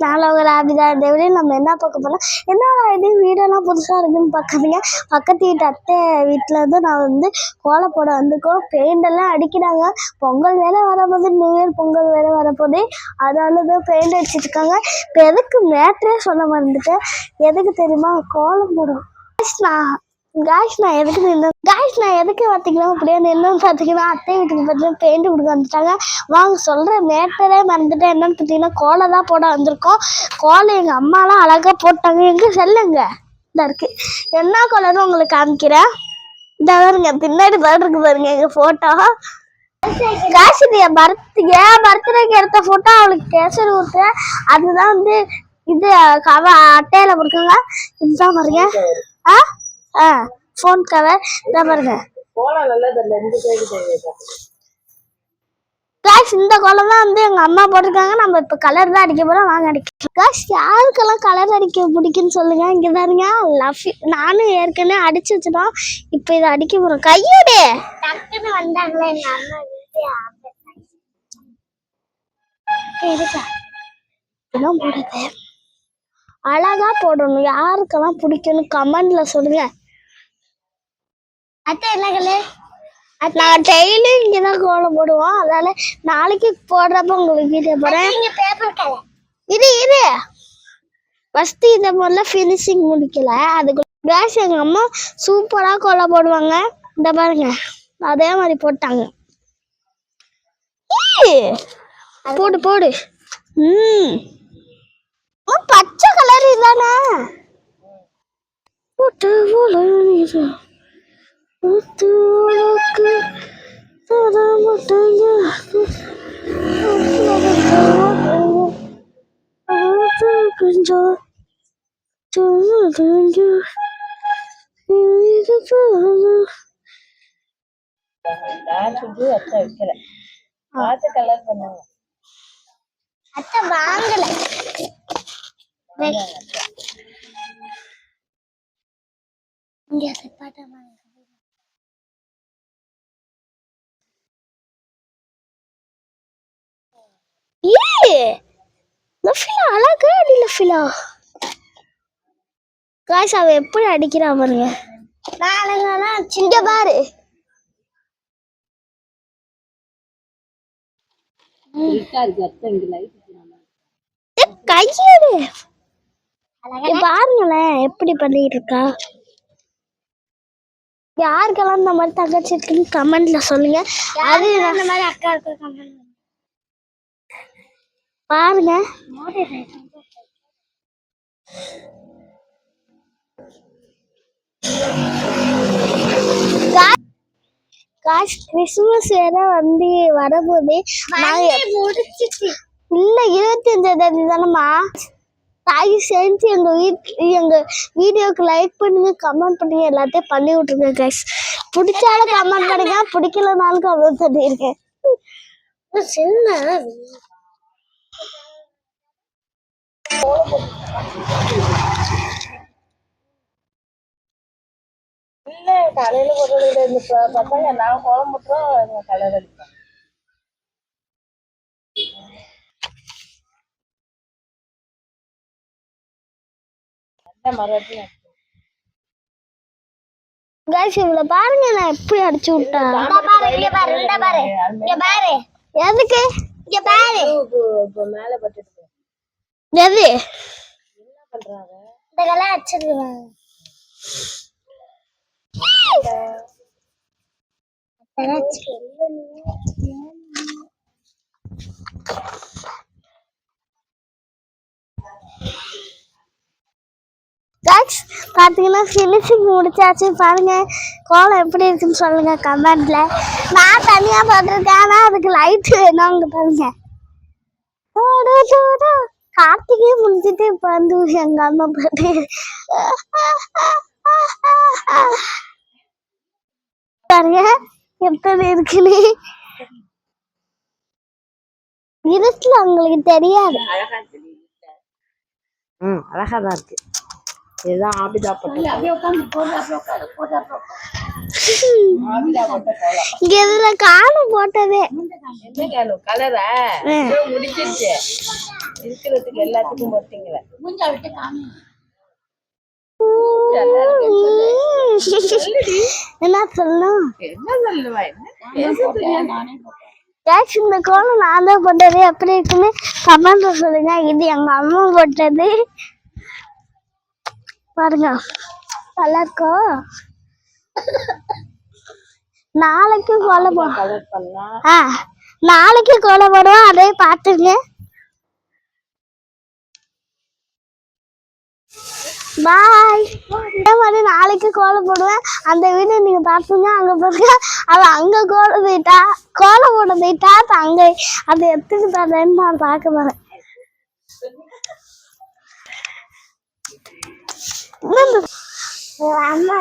நானும் ஒரு ஆபிதா. இந்த வீடியோ நம்ம என்ன பார்க்க போறோம், என்ன இது வீடியோலாம் புதுசாக இருக்குன்னு பார்க்காதீங்க. பக்கத்து வீட்டு அத்தை வீட்டில் இருந்து நான் வந்து கோலம் போட வந்துக்கோம். பெயிண்ட் எல்லாம் அடிக்கிறாங்க. பொங்கல் வேலை வரப்போது, நியூ இயர் பொங்கல் வேலை வரப்போது, அதனால தான் பெயிண்ட் அடிச்சிட்டு இருக்காங்க. இப்போ எதுக்கு மேட்ரே சொல்ல மறந்துட்டேன். எதுக்கு தெரியுமா, கோலம் போடும் நான் எதுக்கு பார்த்தீங்கன்னா அப்படியே என்னன்னு பார்த்தீங்கன்னா, அத்தை வீட்டுக்கு பார்த்தீங்கன்னா பெயிண்ட் கொடுக்க வந்துட்டாங்க. வாங்க சொல்கிறேன், மேட்டரே மறந்துட்டேன். என்னன்னு பார்த்தீங்கன்னா கோலம் தான் போட வந்திருக்கோம். கோலம் எங்கள் அம்மாலாம் அழகாக போட்டாங்க. எங்கே செல்லுங்க இந்த இருக்கு, என்ன கோலம்னு உங்களுக்கு காமிக்கிறேன். இந்த பாருங்க, பின்னாடி பாருக்கு பாருங்க எங்கள் ஃபோட்டோ. காசினியா பர்த்டேக்கு எடுத்த ஃபோட்டோ அவளுக்கு கேசரி ஊற்று. அதுதான் வந்து இது அட்டையில கொடுக்குங்க. இதுதான் பாருங்க. ஃபோன் கவர் இதான் பாருங்க. இந்த கோலம் தான் வந்து எங்க அம்மா போட்டிருக்காங்க. நம்ம இப்ப கலர் தான் அடிக்க போறோம். வாங்க அடிக்கலாம். யாருக்கெல்லாம் கலர் அடிக்க பிடிக்குன்னு சொல்லுங்க. இங்க பாருங்க, நானும் ஏற்கனவே அடிச்சு வச்சிட்டோம். இப்ப இதை அடிக்க போறோம். கையோட டக்குன்னு வந்தாங்களே எங்க அம்மா போடுறது அழகா போடணும். யாருக்கெல்லாம் பிடிக்கும்னு கமெண்ட்ல சொல்லுங்க. அத்தை என்ன கலர்? நான் டெய்லி இங்கதான் கோலம் போடுவோம். அதனால நாளைக்கு போடுறப்ப உங்களுக்கு வீடியோ போறேன். இரு ஃபர்ஸ்ட் இதை முதல்ல ஃபினிஷிங் முடிக்கல. அதுக்கு எங்க அம்மா சூப்பரா கோலம் போடுவாங்க. இந்த பாருங்க, அதே மாதிரி போட்டாங்க. போடு பச்சை கலர் இதானே போட்டு அத்தை வாங்கல. அழகா அடியில ஃபிலா காய்ஸ் அவ எப்படி அடிக்கிறா பாருங்க. சிங்க பாரு, கையோடு பாருங்களேன் எப்படி பண்ணிட்டு இருக்கா. யாருக்கெல்லாம் இந்த மாதிரி தங்கச்சி இருக்குன்னு கமெண்ட்ல சொல்லுங்க. அது இந்த மாதிரி அக்கா இருக்கு கமெண்ட் பாருங்க. கிறிஸ்துமஸ் வேற வந்து வரப்போது. இல்ல 25ஆம் தேதி தானம்மா. தாய் சேர்ந்து எங்க வீடியோக்கு லைக் பண்ணுங்க, கமெண்ட் பண்ணுங்க, எல்லாத்தையும் பண்ணி விட்டுருங்க கைஸ். பிடிச்சாலும் கமெண்ட் பண்ணுங்க, பிடிக்கலனாலும் கமெண்ட் பண்ணிருக்கேன். இல்ல காலையில போடுறது இந்த பசங்க நான் கோலம் போட்டுறோம் கலர் அடிப்பேன். இவ்வளவு பாருங்க, நான் எப்படி அடிச்சு விட்டேன். எதுக்கு இங்க பாரு, மேல பட்டுட்டு எது என்ன பண்றாங்க இந்த கலர் அடிச்சிருக்காங்க. பாத்தீங்கன்னா பினிஷிங் முடிச்சாச்சு. பாருங்க கோலம் எப்படி இருக்குன்னு சொல்லுங்க கமெண்ட்ல. நான் தனியா போட்டிருக்கேன், ஆனா அதுக்கு லைட் வேணும். பாருங்க கார்த்திகே முடிஞ்சிட்டு இப்ப வந்து எங்க அம்மா பாட்டு பாருங்க எப்படி இருக்குன்னு. இருட்டுல உங்களுக்கு தெரியாது. அழகாதான் இருக்கு. இதுதான் ஆபிதா போட்டது. இங்க இதுல காணும் போட்டதே கலரா முடிச்சிருச்சு. இருக்கிறதுக்கு எல்லாத்துக்கும் போட்டீங்களே மூஞ்சா விட்டு காமி. என்ன சொல்லணும்? என்ன சொல்லுவா? இந்த கோலம் நான் தான் போட்டது, எப்படி இருக்குன்னு கமெண்ட்ல சொல்லுங்க. இது எங்க அம்மா போட்டது பாருங்க, நல்லா இருக்கோ. நாளைக்கு கோலம் நாளைக்கு கோலம் போடுவோம், அதே பாத்துங்க. பாய். இதே மாதிரி நாளைக்கு கோலம் போடுவேன், அந்த வீடியோ நீங்க பாத்துங்க. அங்க பாருங்க, அவ அங்க கோலம் போயிட்டா, கோலம் போட போயிட்டா. அங்க அதை எடுத்துட்டு தரேன்னு நான் பார்க்க போறேன். அம்மா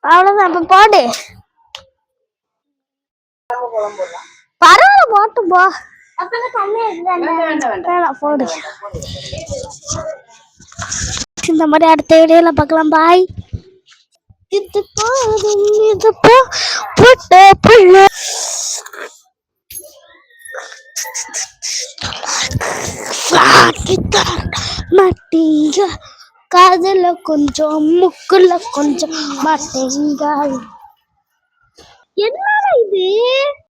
அவ்வளவுதான், இப்ப போடு. பரவாயில்ல, போட்டு போ. போடு. இந்த மாதிரி அடுத்த வீடியோல பார்க்கலாம். பாய். இது போதும், இது போட்ட புள்ள மாட்டீங்க, காதுல கொஞ்சம் முக்குல கொஞ்சம் மாட்டீங்க. என்னடா இது?